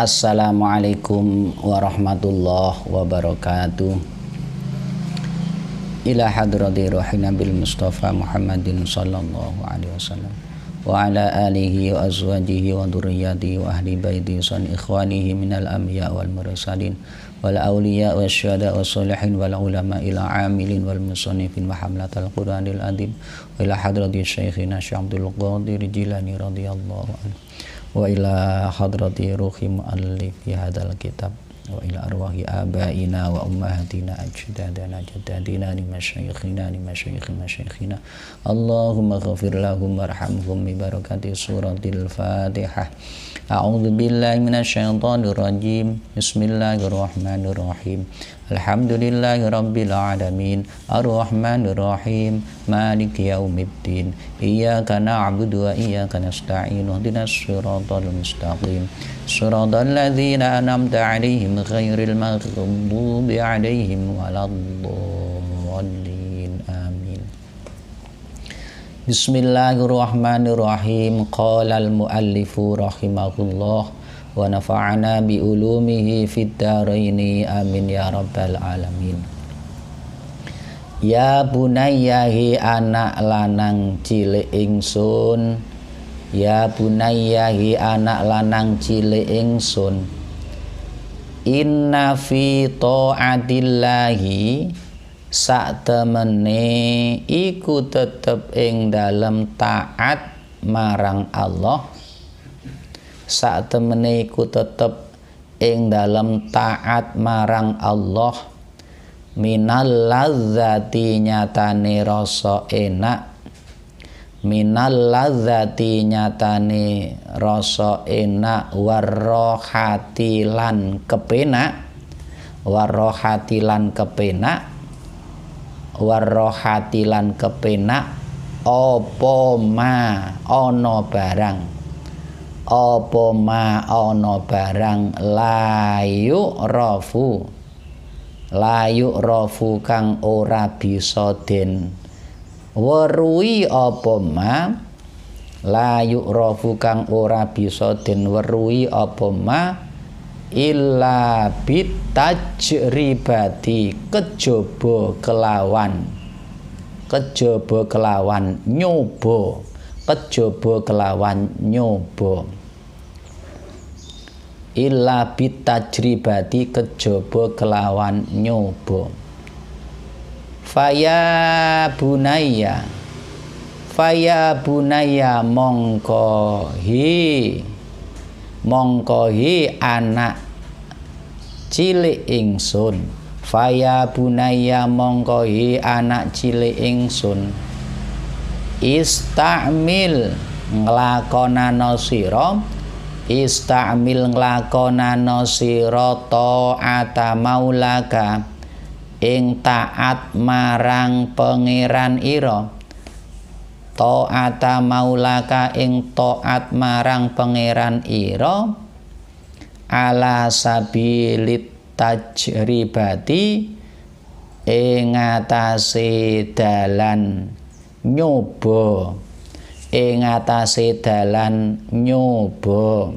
Assalamualaikum warahmatullahi wabarakatuh. Ila hadrati ruhina bil Mustafa Muhammadin sallallahu alaihi wasallam wa ala alihi wa azwajihi wa dhurriyyatihi wa ahli baiti wa ikhwanihi minal anbiya wal mursalin wal awliya wa syuhada wa sholihin wal ulama ila amilin wal musannifin wa hamlatal Qur'anil azim wa ila hadrati syekhina Syekh Abdul Qadir Jilani radhiyallahu anhu wa ila hadrati ruhi muallifi hadzal kitab wa ila arwahi abaina wa ummahatina ajdadana jaddadina li masyayikhina Allahumma ghafir lahum warhamhum bi barakati suratil Fatihah. A'udzu billahi minasyaitonir rajim. Bismillahirrahmanirrahim. Alhamdulillahi rabbil alamin. Arrahmanir rahim. Maliki yaumiddin. Iyyaka na'budu wa iyyaka nasta'in. Ihdinas siratal mustaqim. Siratal ladzina an'amta 'alaihim ghairil maghdubi 'alaihim waladdallin. Amin. Bismillahirrahmanirrahim. Qala al-muallifu rahimahullah wa nafa'ana bi ulumihi fid dharaini amin ya rabbal alamin. Ya bunayyahi anak lanang cilik ingsun, ya bunayyahi anak lanang cilik ingsun, inna fi ta'atillahi sak temene iku tetep ing dalem taat marang Allah, sak temene iku tetep ing dalem taat marang Allah, minal ladzati nyatane rasa enak, minal ladzati nyatane rasa enak, warrohati lan kepenak, warrohati lan kepenak, warrohati lan kepenak, apa ma ana barang, apa ma ana barang, layu rafu kang ora bisa den weruhi, apa ma layu rafu kang ora bisa den weruhi, apa ma illa bitajribati kejaba kelawan nyoba, kejaba kelawan nyoba, illa bitajribati kejaba kelawan nyoba. Faya bunayya mongko anak cilik ingsun, faya bunayya mongko anak cilik ingsun, istamil nglakonana sira, istamil nglakonana sira ta'ata maulaka ing taat marang pangeran ira, ta'ata maulaka ing taat marang pangeran ira, ala sabilit tajribati ing atase dalan nyoba, ing atase dalan nyoba,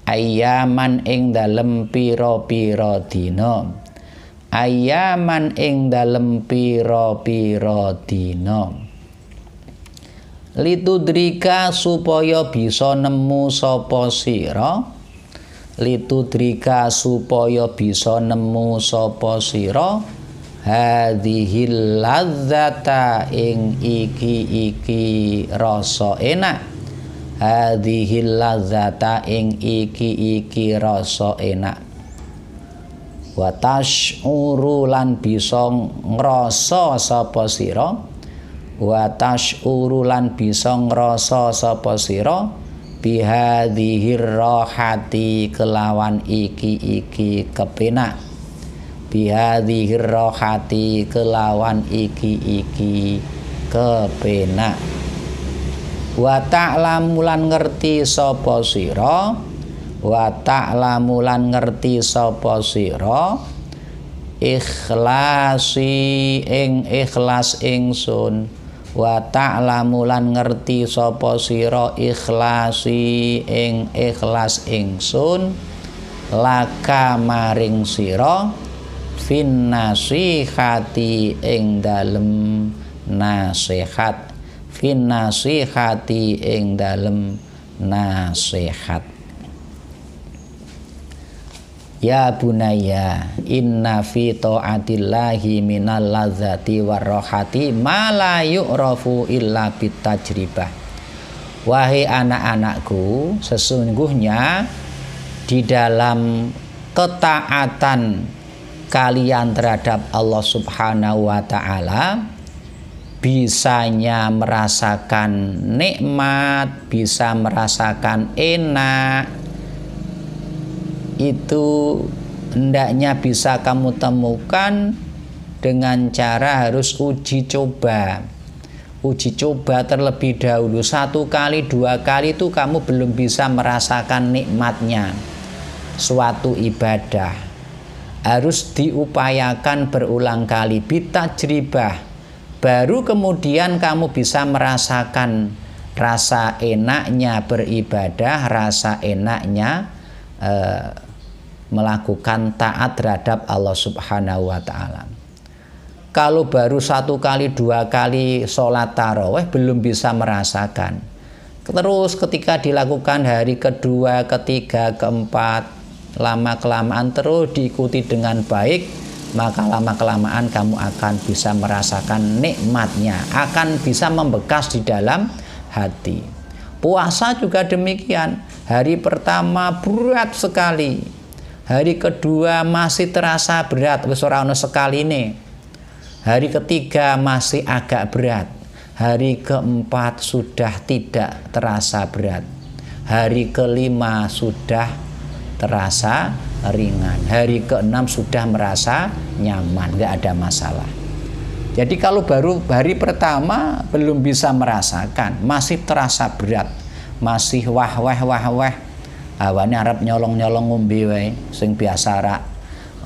ayaman ing dalem pira-pira dina, ayaman ing dalem pira-pira dina, litudrika supaya bisa nemu sapa sira, litudrika supaya bisa nemu sapa sira, hadhil ladzata ing iki rasa enak, hadhil ladzata ing iki rasa enak, wa tasyuru lan bisa ngrasa sapa sira, wa tasyuru lan bisa ngrasa sapa sira, bihadhir rohati kelawan iki kepenak, bihadhir rohati kelawan iki kepenak. Wa ta'lamu lan ngerti sapa sira, wa ta'lamu lan ngerti sapa sira, ikhlasi ing ikhlas ingsun, wa ta'lamu lan ngerti sapa sira ikhlasi ing ikhlas ingsun laka maring sira fin nasihati ing dalem nasihat fin nasihati ing dalem nasihat. Ya bunaya inna fi ta'atillahi minal ladzati warrohati ma la yu'rafu illa bitajribah. Wahai anak-anakku, sesungguhnya di dalam ketaatan kalian terhadap Allah Subhanahu wa ta'ala, bisanya merasakan nikmat, bisa merasakan enak, itu hendaknya bisa kamu temukan dengan cara harus uji coba. Uji coba terlebih dahulu. 1 kali, 2 kali itu kamu belum bisa merasakan nikmatnya. Suatu ibadah harus diupayakan berulang kali, bitajribah. Baru kemudian kamu bisa merasakan rasa enaknya beribadah, rasa enaknya melakukan taat terhadap Allah Subhanahu wa ta'ala. Kalau baru 1 kali, 2 kali sholat tarawih belum bisa merasakan. Terus ketika dilakukan hari kedua, ketiga, keempat, lama-kelamaan terus diikuti dengan baik, maka lama-kelamaan kamu akan bisa merasakan nikmatnya, akan bisa membekas di dalam hati. Puasa juga demikian. Hari pertama berat sekali. Hari kedua masih terasa berat, wis ora ono sekali ini. Hari ketiga masih agak berat. Hari keempat sudah tidak terasa berat. Hari kelima sudah terasa ringan. Hari keenam sudah merasa nyaman, nggak ada masalah. Jadi kalau baru hari pertama belum bisa merasakan, masih terasa berat, masih wah awane arep nyolong-nyolong ngombe wae sing biasa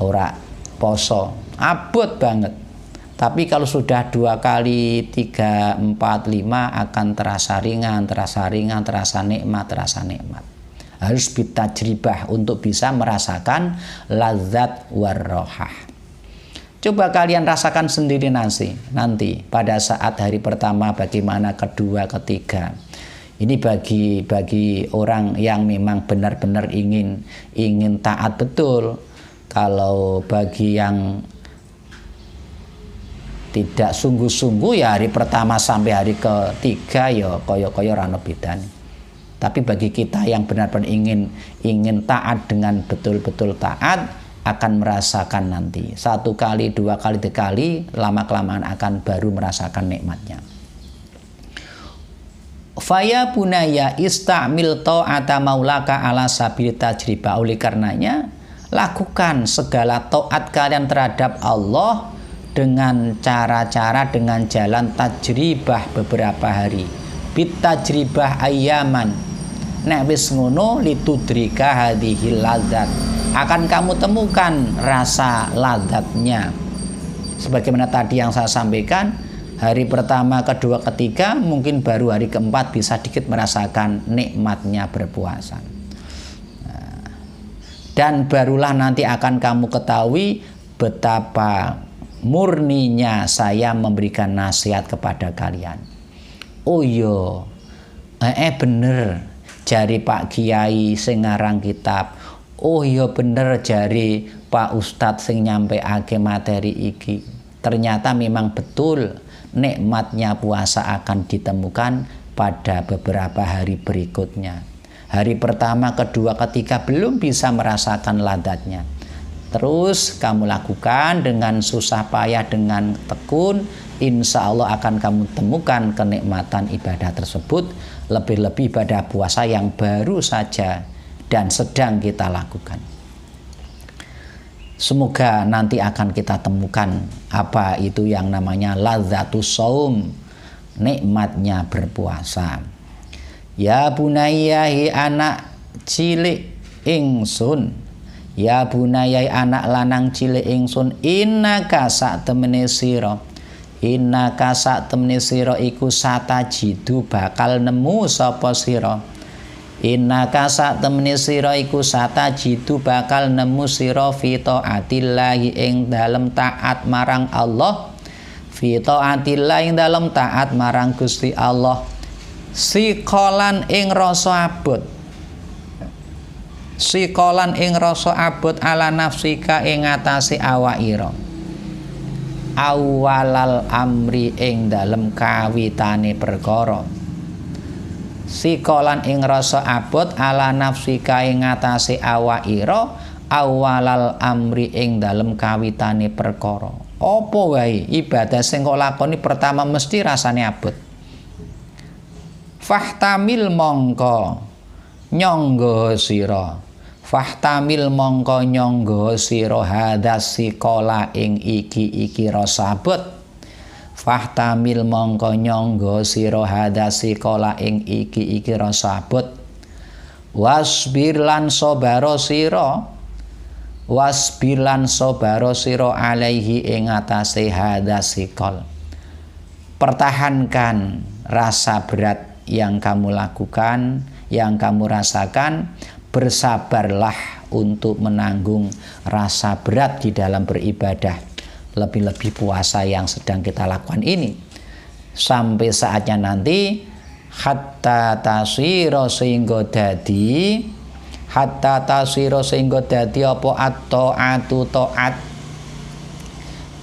ora poso, abot banget. Tapi kalau sudah 2 kali, 3, 4, 5 akan terasa ringan, terasa nikmat. Harus bitajribah untuk bisa merasakan ladzat warrohah. Coba kalian rasakan sendiri nanti pada saat hari pertama bagaimana, kedua, ketiga. Ini bagi orang yang memang benar-benar ingin taat betul. Kalau bagi yang tidak sungguh-sungguh ya hari pertama sampai hari ketiga ya koyo-koyo rano bedane. Tapi bagi kita yang benar-benar ingin taat dengan betul-betul taat, akan merasakan nanti 1 kali, 2 kali, 3 kali, lama-kelamaan akan baru merasakan nikmatnya. Faya bunaya istamil ta'ata maulaka ala sabil tajribah. Oleh karenanya lakukan segala taat kalian terhadap Allah dengan cara-cara, dengan jalan tajribah beberapa hari. Bit tajribah ayaman. Nek wis ngono litudrika hadhil ladzat, akan kamu temukan rasa ladzatnya. Sebagaimana tadi yang saya sampaikan, hari pertama, kedua, ketiga, mungkin baru hari keempat bisa sedikit merasakan nikmatnya berpuasa. Dan barulah nanti akan kamu ketahui betapa murninya saya memberikan nasihat kepada kalian. Oh iya, bener jari Pak Kiai sing ngarang kitab. Oh iya bener jari Pak Ustadz sing nyampeake materi iki. Ternyata memang betul nikmatnya puasa akan ditemukan pada beberapa hari berikutnya. Hari pertama, kedua, ketiga belum bisa merasakan ladzatnya. Terus kamu lakukan dengan susah payah, dengan tekun, insya Allah akan kamu temukan kenikmatan ibadah tersebut, lebih-lebih ibadah puasa yang baru saja dan sedang kita lakukan. Semoga nanti akan kita temukan apa itu yang namanya ladzatus shaum, nikmatnya berpuasa. Ya bunayyahi anak cilik ingsun, ya bunayyahi anak lanang cilik ingsun, innaka sak temene sira Innaka sak temne sira iku satajidu bakal nemu sapa sira. Innaka sak temne sira iku satajidu bakal nemu sira fi taatillahi ing dalem taat marang Allah. Fi taatillahi ing dalem taat marang Gusti Allah. Sikolan ing rasa abot. Sikolan ing rasa abot ala nafsika ing atase awakira. Awalal amri ing dalem kawitane perkara. Sikolan ing rasa abot ala nafsika ing atase awakira awalal amri ing dalem kawitane perkara. Apa wae ibadah sing kok lakoni pertama mesti rasane abot. Fahtamil mongko nyangga sira. Fahtamil mongko nyangga sira hadas sikola ing iki rasa abot. Fahtamil mongko nyangga sira hadas sikola ing iki rasa abot. Wasbir lan sabara sira. Wasbir lan sabara sira alaihi ing atase hadas sikol. Pertahankan rasa berat yang kamu lakukan, yang kamu rasakan. Bersabarlah untuk menanggung rasa berat di dalam beribadah, lebih-lebih puasa yang sedang kita lakukan ini, sampai saatnya nanti hatta tasira sehingga dadi apa at-ta'atu ta'at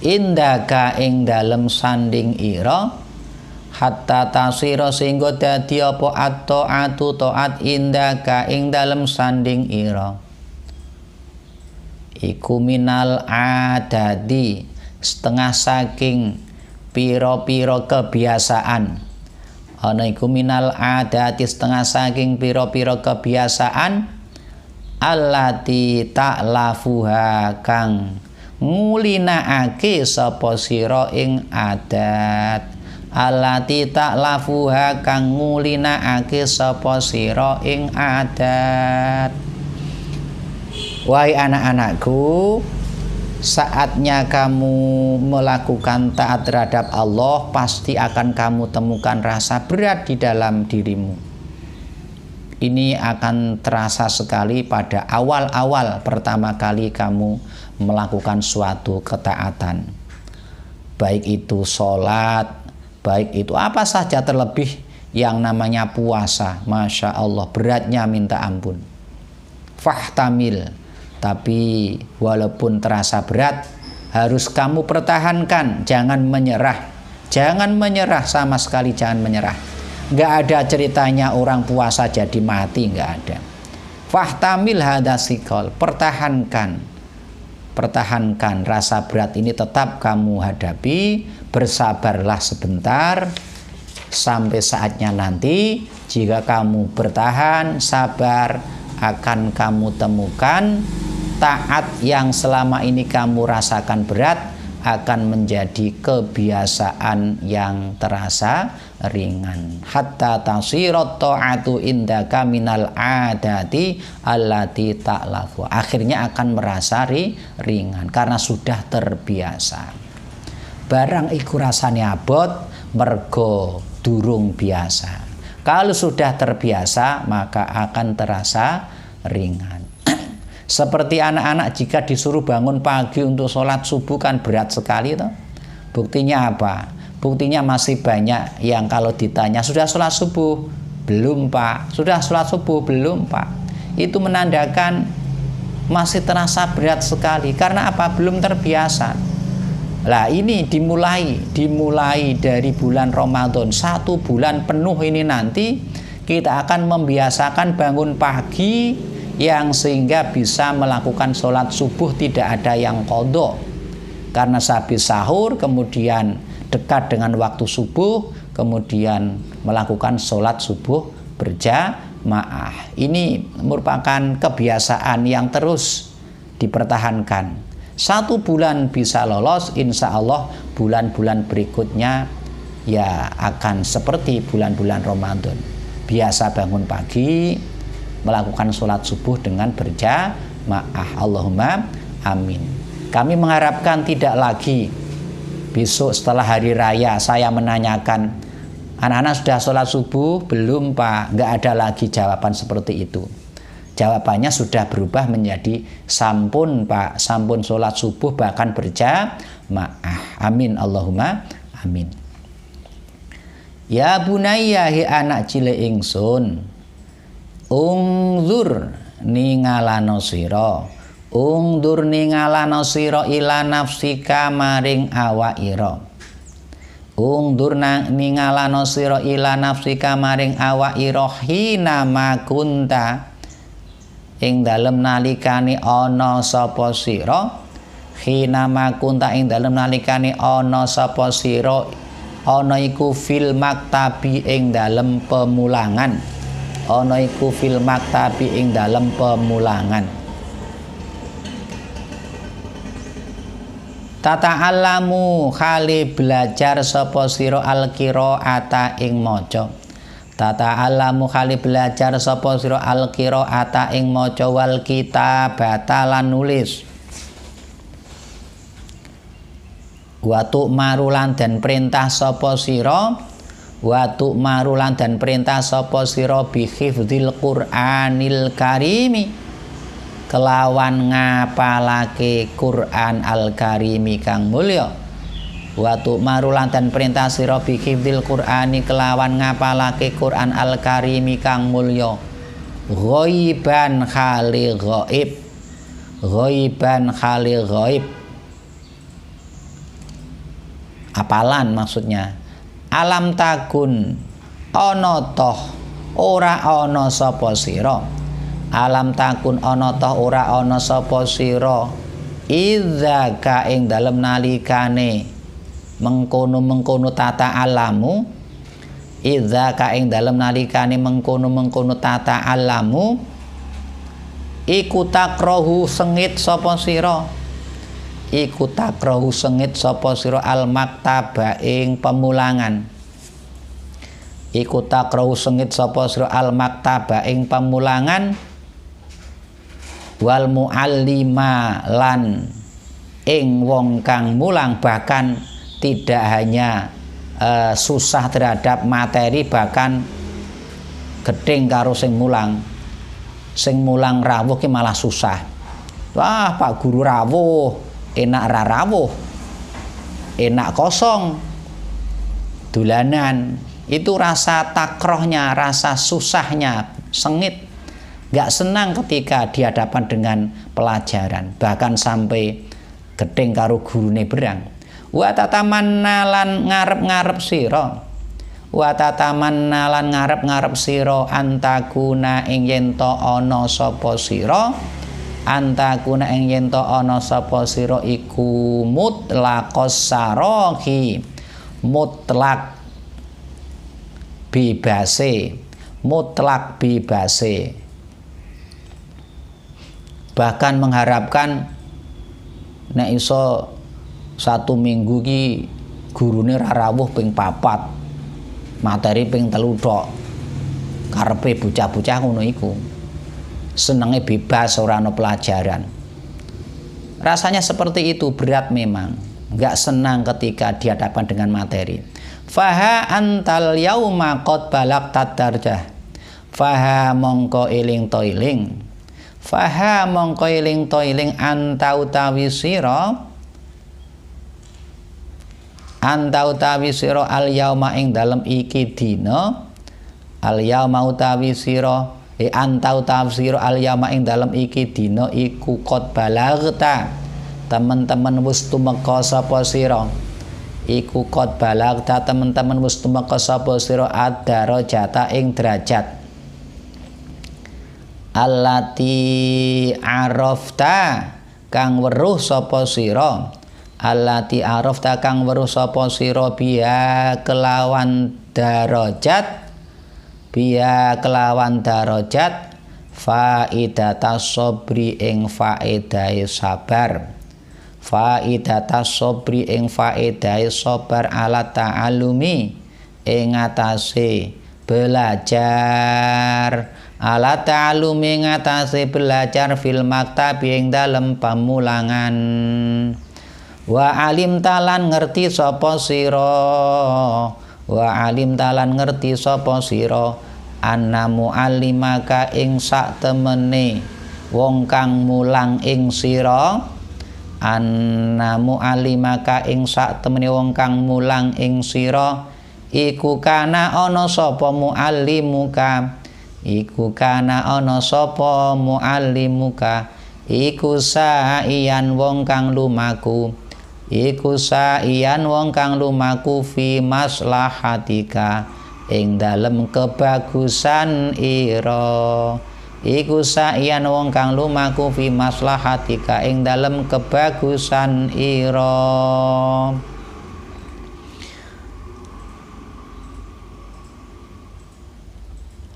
indaka ing dalem sanding ira. Hatta tasira sehingga dadi apa at-ta'atu ta'at indaka ing dalem sanding ira. Iku minal adadi setengah saking pira-pira kebiasaan. Ana iku minal adati setengah saking pira-pira kebiasaan allati ta'lafuha kang ngulinaake sapa sira ing adat. Allati ta'lafuha kang ngulinaake sapa sira ing adat. Wahai anak-anakku, saatnya kamu melakukan taat terhadap Allah, pasti akan kamu temukan rasa berat di dalam dirimu. Ini akan terasa sekali pada awal-awal pertama kali kamu melakukan suatu ketaatan. Baik itu sholat, baik itu apa saja, terlebih yang namanya puasa. Masya Allah, beratnya minta ampun. Fahtamil, tapi walaupun terasa berat, harus kamu pertahankan. Jangan menyerah. Jangan menyerah, sama sekali jangan menyerah. Nggak ada ceritanya orang puasa jadi mati, nggak ada. Fahtamil hadasikol, pertahankan. Pertahankan rasa berat ini, tetap kamu hadapi. Bersabarlah sebentar sampai saatnya nanti. Jika kamu bertahan, sabar, akan kamu temukan taat yang selama ini kamu rasakan berat akan menjadi kebiasaan yang terasa ringan. Hatta tasirat ta'atu indaka minal adati allati ta'lafu. Akhirnya akan merasa ringan karena sudah terbiasa. Barang iku rasane abot mergo durung biasa. Kalau sudah terbiasa maka akan terasa ringan. Seperti anak-anak jika disuruh bangun pagi untuk sholat subuh kan berat sekali toh. Buktinya apa? Buktinya masih banyak yang kalau ditanya sudah sholat subuh? Belum Pak. Sudah sholat subuh? Belum Pak. Itu menandakan masih terasa berat sekali. Karena apa? Belum terbiasa. Lah ini dimulai dari bulan Ramadan, 1 bulan penuh ini nanti kita akan membiasakan bangun pagi yang sehingga bisa melakukan sholat subuh tidak ada yang qadha. Karena sehabis sahur kemudian dekat dengan waktu subuh kemudian melakukan sholat subuh berjamaah. Ini merupakan kebiasaan yang terus dipertahankan. 1 bulan bisa lolos, insya Allah bulan-bulan berikutnya ya akan seperti bulan-bulan Ramadan. Biasa bangun pagi, melakukan sholat subuh dengan berjamaah. Allahumma amin. Kami mengharapkan tidak lagi besok setelah hari raya saya menanyakan, anak-anak sudah sholat subuh? Belum Pak. Nggak ada lagi jawaban seperti itu. Jawabannya sudah berubah menjadi sampun Pak, sampun sholat subuh bahkan berjamaah. Amin Allahumma amin. Ya bunayya hi anak cilik ingsun, ungzur ningalano sira, ungdur ningalano sira ila nafsika maring awak ira. Ungdur ningalano sira ila nafsika maring awak ira hina makunta ing dalem nalikane ana sapa sira, hina makunta ing dalem nalikane ana sapa sira, ana iku fil maktabi ing dalem pemulangan, ana iku fil maktabi ing dalem pemulangan. Tata'allamu khali belajar sapa sira al-qiraata ing maca. Tata'allamu khali belajar sapa sira al-qiraata ing maca wal kitabata lan nulis. Wa marulan dan perintah sapa sira, wa marulan dan perintah sapa sira bi hifdzil Qur'anil Karimi, kelawan ngapalake Quran Al-Karimi kang mulya. Wa marulan dan perintah sira bi hifdzil Qur'ani kelawan ngapalake Quran Al-Karimi kang mulya. Ghaiban khali ghaib, ghaiban khali ghaib. Apalan maksudnya. Alam takun ana toh ora ana sapa sira. Alam takun ana toh ora ana sapa sira. Idza ka ing dalem nalikane mengkono-mengkono tata alamu. Idza ka ing dalem nalikane mengkono-mengkono tata alamu. Iku takrohu sengit sapa sira. Iku takrohu sengit sapa sira al maktaba ing pemulangan. Iku takrohu sengit sapa sira al maktaba ing pemulangan. Wal muallima lan ing wong kang mulang, bahkan tidak hanya susah terhadap materi, bahkan gedeng karo sing mulang. Sing mulang rawuh ki malah susah. Wah, Pak Guru rawuh enak ra rawuh, enak kosong dolanan. Itu rasa takrohnya, rasa susahnya, sengit, gak senang ketika dihadapan dengan pelajaran, bahkan sampai gedeng karo gurune berang. Wa tatamanna lan ngarep-ngarep sira, wa tatamanna lan ngarep-ngarep sira antakuna ing yen to ana sapa sira, antakuna ing yen to ana sapa sira iku mutlaqos sarohi, mutlak bebase, mutlak bebase. Bahkan mengharapkan nek iso 1 minggu ki gurune ra rawuh ping 4, materi ping 3 tok. Karepe bocah-bocah ngono iku. Senenge bebas, ora ana pelajaran. Rasanya seperti itu, berat memang. Enggak senang ketika dihadapkan dengan materi. Faha antal yauma qad balagtat darjah. Faha mongko eling toiling. Faha mongko eling toiling anta utawi sira. Anta utawi sira al yauma ing dalem iki dina. Al yauma utawi sira antau tafsir al yama ing dalam iki dina iku qad balagta, teman-teman wis tumeka sapa sira. Iku qad balagta, teman-teman wis tumeka sapa sira ad-darajata ing derajat. Allati arafta kang weruh sapa sira. Allati arafta kang weruh sapa sira biya kelawan darajat, biya kelawan darajat faidatas sabri ing faedahe sabar, faidatas sabri ing faedahe sabar ala ta'alumi ing atase belajar, ala ta'alumi ing atase belajar fil maktab ing dalem pamulangan. Wa alim talan ngerti sapa sira, wa alim talan ngerti sapa sira anna muallimaka ing sak temene wong kang mulang ing sira, anna muallimaka ing sak temene wong kang mulang ing sira iku kana ana sapa muallimuka, iku kana ana sapa muallimuka, iku saiyan wong kang lumaku, iku saiyan wong kang lumaku fi maslahatika ing dalem kebagusan ira, iku saiyan wong kang lumaku fi maslahatika ing dalem kebagusan ira.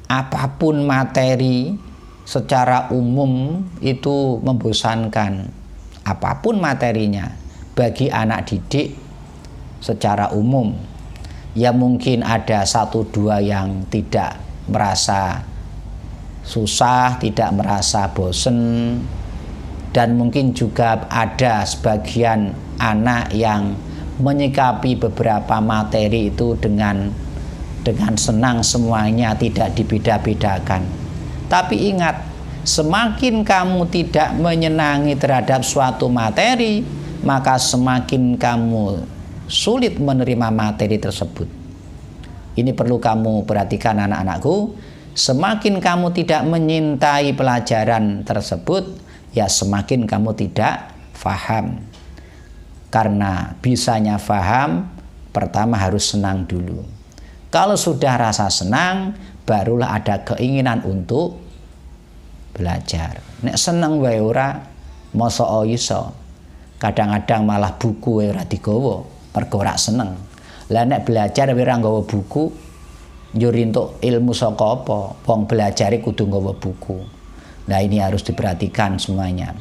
Apapun materi secara umum itu membosankan, apapun materinya bagi anak didik secara umum. Ya mungkin ada satu dua yang tidak merasa susah, tidak merasa bosen, dan mungkin juga ada sebagian anak yang menyikapi beberapa materi itu dengan senang semuanya, tidak dibeda-bedakan. Tapi ingat, semakin kamu tidak menyenangi terhadap suatu materi, maka semakin kamu sulit menerima materi tersebut. Ini perlu kamu perhatikan anak-anakku. Semakin kamu tidak menyintai pelajaran tersebut, ya semakin kamu tidak faham. Karena bisanya faham, pertama harus senang dulu. Kalau sudah rasa senang, barulah ada keinginan untuk belajar. Nek seneng wae ora, mosok iso. Kadang-kadang malah buku wae ora digawa, mergo ora seneng. Lah nek belajar wae ora nggawa buku, yo entuk ilmu saka apa? Wong belajare kudu nggawa buku. Nah, ini harus diperhatikan semuanya.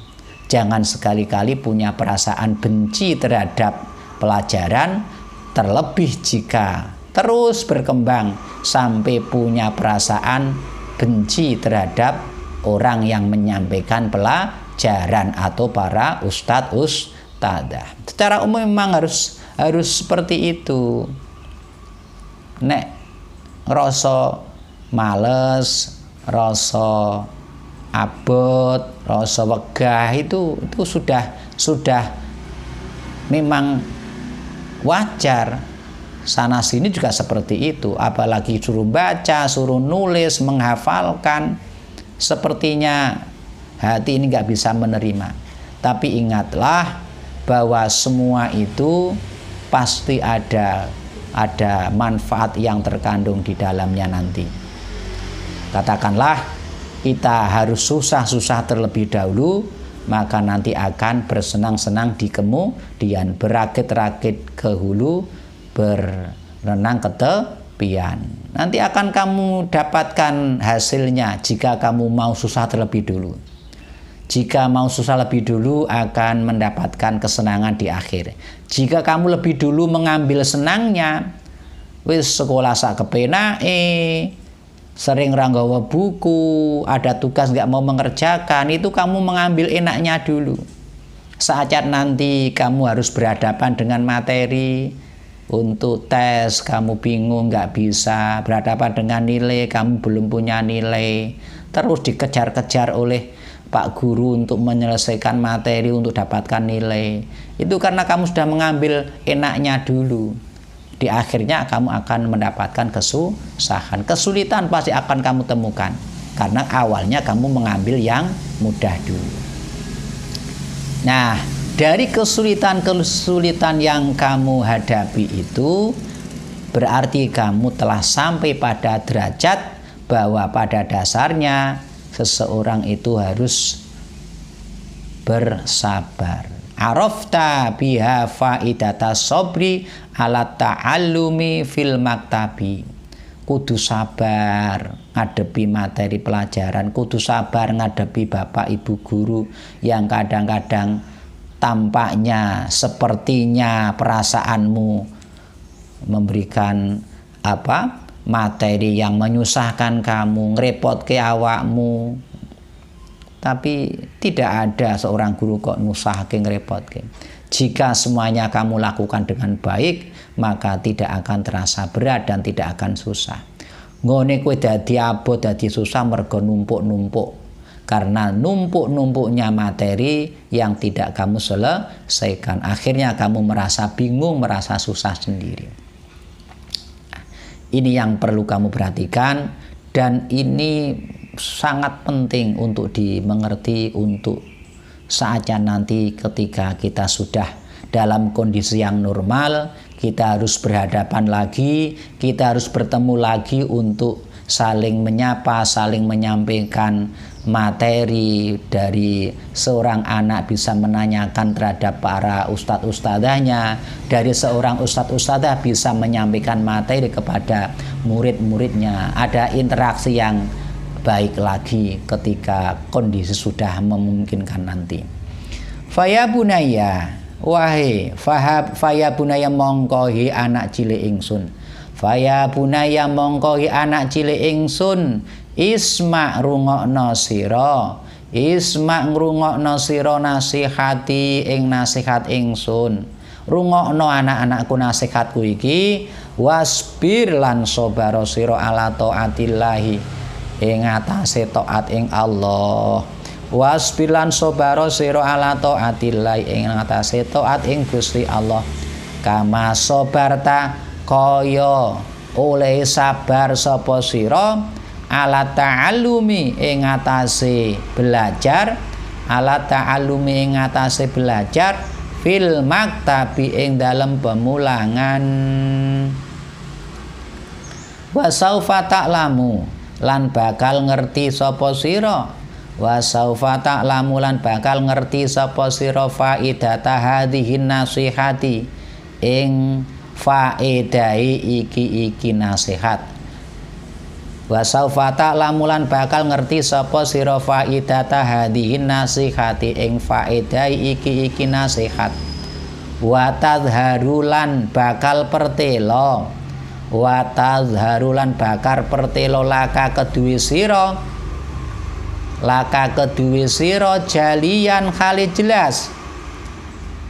Jangan sekali-kali punya perasaan benci terhadap pelajaran, terlebih jika terus berkembang sampai punya perasaan benci terhadap orang yang menyampaikan pelajaran atau para ustadz-ustadzah. Secara umum memang harus seperti itu. Nek rasa males, rasa abot, rasa wegah itu sudah memang wajar. Sana sini juga seperti itu, apalagi suruh baca, suruh nulis, menghafalkan, sepertinya hati ini nggak bisa menerima. Tapi ingatlah bahwa semua itu pasti ada manfaat yang terkandung di dalamnya nanti. Katakanlah kita harus susah-susah terlebih dahulu, maka nanti akan bersenang-senang di kemudian, berakit-rakit ke hulu, berenang ke tepian. Nanti akan kamu dapatkan hasilnya jika kamu mau susah terlebih dulu. Jika mau susah lebih dulu akan mendapatkan kesenangan di akhir. Jika kamu lebih dulu mengambil senangnya, wis sekolah sak kepenake, sering ranggawa buku, ada tugas nggak mau mengerjakan, itu kamu mengambil enaknya dulu. Saat nanti kamu harus berhadapan dengan materi, untuk tes kamu bingung, nggak bisa berhadapan dengan nilai, kamu belum punya nilai, terus dikejar-kejar oleh Pak Guru untuk menyelesaikan materi untuk dapatkan nilai. Itu karena kamu sudah mengambil enaknya dulu. Di akhirnya kamu akan mendapatkan kesusahan, kesulitan pasti akan kamu temukan karena awalnya kamu mengambil yang mudah dulu. Nah, dari kesulitan-kesulitan yang kamu hadapi itu berarti kamu telah sampai pada derajat bahwa pada dasarnya seseorang itu harus bersabar. Arafta biha faidata sabri ala ta'allumi fil maktabi. Kudu sabar ngadepi materi pelajaran, kudu sabar ngadepi bapak ibu guru yang kadang-kadang tampaknya sepertinya perasaanmu memberikan materi yang menyusahkan kamu, ngerepotke awakmu. Tapi tidak ada seorang guru kok nusahke ngerepotke. Jika semuanya kamu lakukan dengan baik, maka tidak akan terasa berat dan tidak akan susah. Ngone kowe dadi abot dadi susah mergo numpuk-numpuk. Karena numpuk-numpuknya materi yang tidak kamu selesaikan. Akhirnya kamu merasa bingung, merasa susah sendiri. Ini yang perlu kamu perhatikan, dan ini sangat penting untuk dimengerti untuk saatnya nanti ketika kita sudah dalam kondisi yang normal. Kita harus berhadapan lagi, kita harus bertemu lagi untuk saling menyapa, saling menyampaikan materi. Dari seorang anak bisa menanyakan terhadap para ustadz-ustadzahnya, dari seorang ustadz-ustadzah bisa menyampaikan materi kepada murid-muridnya. Ada interaksi yang baik lagi ketika kondisi sudah memungkinkan nanti. Faya bunaya, wahai faya bunaya mongkohi anak cilik ingsun. Faya bunaya mongkohi anak cilik ingsun, isma rungokno sira, isma ngrungokno sira nasihati ing nasihat ingsun. Rungokno anak-anakku nasihatku iki, wasbir lan sabara sira ala taatillahi ing atase taat ing Allah. Wasbir lan sabara sira ala taatillahi ing atase taat ing Gusti Allah. Kama sabarta kaya oleh sabar sapa sira ala ta'allumi ing atase belajar, ala ta'allumi ing atase belajar fil maktabi ing dalem pemulangan. Wa saufa ta'lamu lan bakal ngerti sapa sira, wa saufa ta'lamu lan bakal ngerti sapa sira faidata hadhihin nasihati ing faedai iki nasihat. Wa saufa ta'lamu lan bakal ngerti sapa sira faidata hadhihin nasihati ing faedai iki nasihat. Wa tadharulan bakal pertelo, wa tadharulan bakar pertelo laka keduwe sira, laka keduwe sira jalian khali jelas,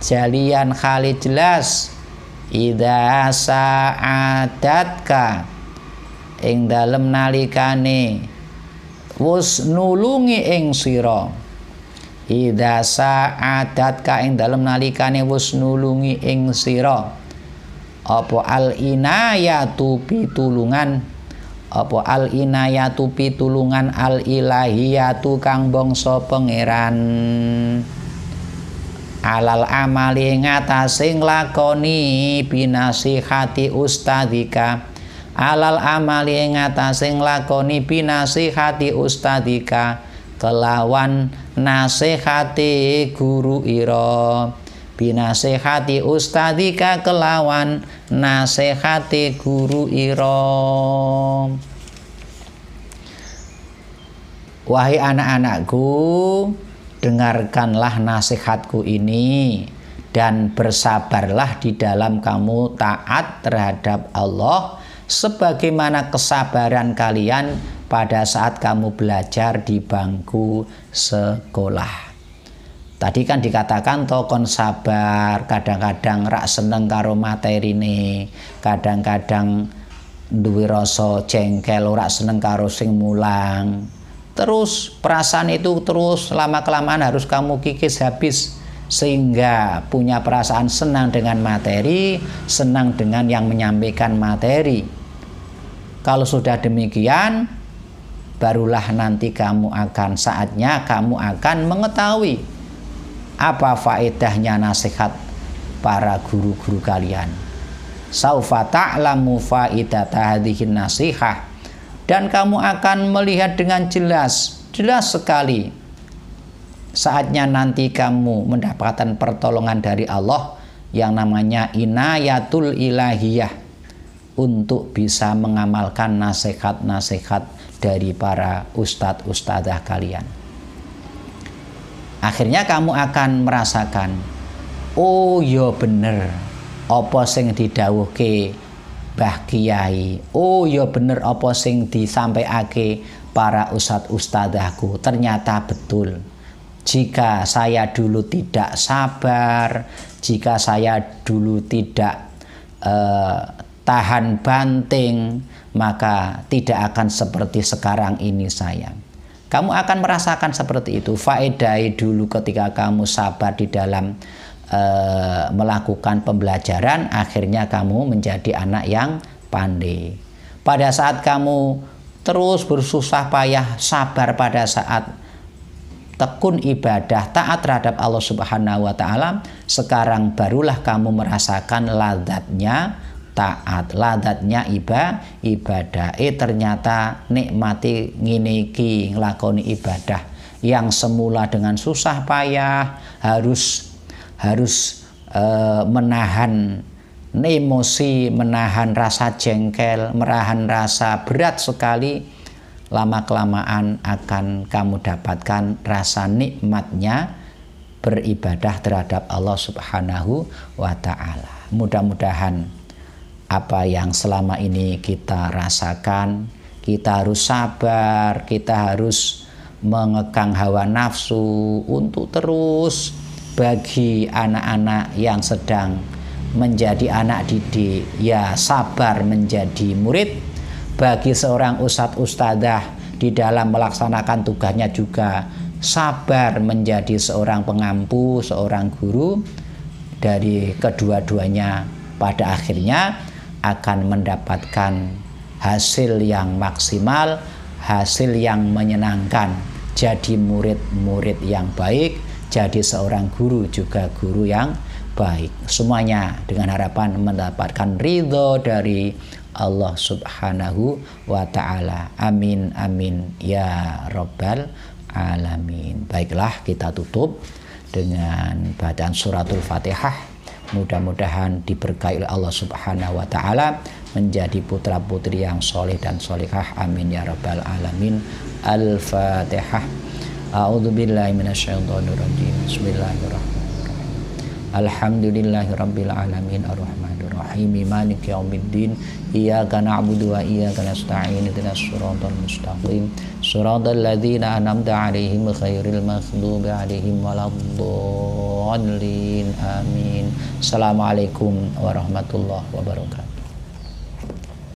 jalian khali jelas. Idza sa'adatka ing dalem nalikane wus nulungi ing sira. Idza sa'adatka ing dalem nalikane wus nulungi ing sira apa al inayatu pitulungan, apa al inayatu pitulungan al ilahiyatu kang bangsa pangeran. Alal amali ngatasé nglakoni binasihati ustadzika, alal amali ngatasé nglakoni binasihati ustadzika kelawan nasihati guru ira, binasihati ustadzika kelawan nasihati guru ira. Wahai anak-anakku, dengarkanlah nasihatku ini dan bersabarlah di dalam kamu taat terhadap Allah sebagaimana kesabaran kalian pada saat kamu belajar di bangku sekolah. Tadi kan dikatakan kon sabar, kadang-kadang rak seneng karo materine, kadang-kadang duwe rasa jengkel ora seneng karo sing mulang. Terus perasaan itu terus lama-kelamaan harus kamu kikis habis sehingga punya perasaan senang dengan materi, senang dengan yang menyampaikan materi. Kalau sudah demikian, barulah nanti saatnya kamu akan mengetahui apa faedahnya nasihat para guru-guru kalian. Saufa ta'lamu faidata hadhihin nasihah. Dan kamu akan melihat dengan jelas sekali saatnya nanti kamu mendapatkan pertolongan dari Allah yang namanya inayatul ilahiyah untuk bisa mengamalkan nasihat-nasihat dari para ustadz-ustadzah kalian. Akhirnya kamu akan merasakan, oh ya bener apa sing didhawuhke Mbah Kiai, oh ya bener apa sing disampaikake para ustadz-ustadzahku, ternyata betul. Jika saya dulu tidak sabar, jika saya dulu tidak tahan banting, maka tidak akan seperti sekarang ini saya. Kamu akan merasakan seperti itu. Faedai dulu ketika kamu sabar di dalam melakukan pembelajaran, akhirnya kamu menjadi anak yang pandai. Pada saat kamu terus bersusah payah sabar pada saat tekun ibadah taat terhadap Allah Subhanahu wa taala, sekarang barulah kamu merasakan ladatnya taat, ladatnya ibadah. Ternyata nikmati ngene iki nglakoni ibadah yang semula dengan susah payah harus menahan emosi, menahan rasa jengkel, menahan rasa berat sekali. Lama-kelamaan akan kamu dapatkan rasa nikmatnya beribadah terhadap Allah Subhanahu wa ta'ala. Mudah-mudahan apa yang selama ini kita rasakan, kita harus sabar, kita harus mengekang hawa nafsu untuk terus bagi anak-anak yang sedang menjadi anak didik, ya sabar menjadi murid. Bagi seorang ustadz ustadzah di dalam melaksanakan tugasnya juga sabar menjadi seorang pengampu, seorang guru. Dari kedua-duanya pada akhirnya akan mendapatkan hasil yang maksimal, hasil yang menyenangkan. Jadi murid-murid yang baik, jadi seorang guru juga guru yang baik. Semuanya dengan harapan mendapatkan ridho dari Allah Subhanahu wa ta'ala. Amin amin ya rabbal alamin. Baiklah, kita tutup dengan bacaan suratul Fatihah. Mudah-mudahan diberkahi oleh Allah Subhanahu wa ta'ala, menjadi putra putri yang soleh dan solehah. Amin ya rabbal alamin. Al-Fatihah. A'udzubillahi minasyaitonirrajim. Bismillahirrahmanirrahim. Alhamdulillahirabbil alamin arrahmanir rahim maliki yaumiddin iyyaka na'budu wa iyyaka nasta'in ihdinas siratal mustaqim siratal ladzina an'amta 'alaihim ghairil maghdubi 'alaihim waladdallin. Amin. Assalamualaikum warahmatullahi wabarakatuh.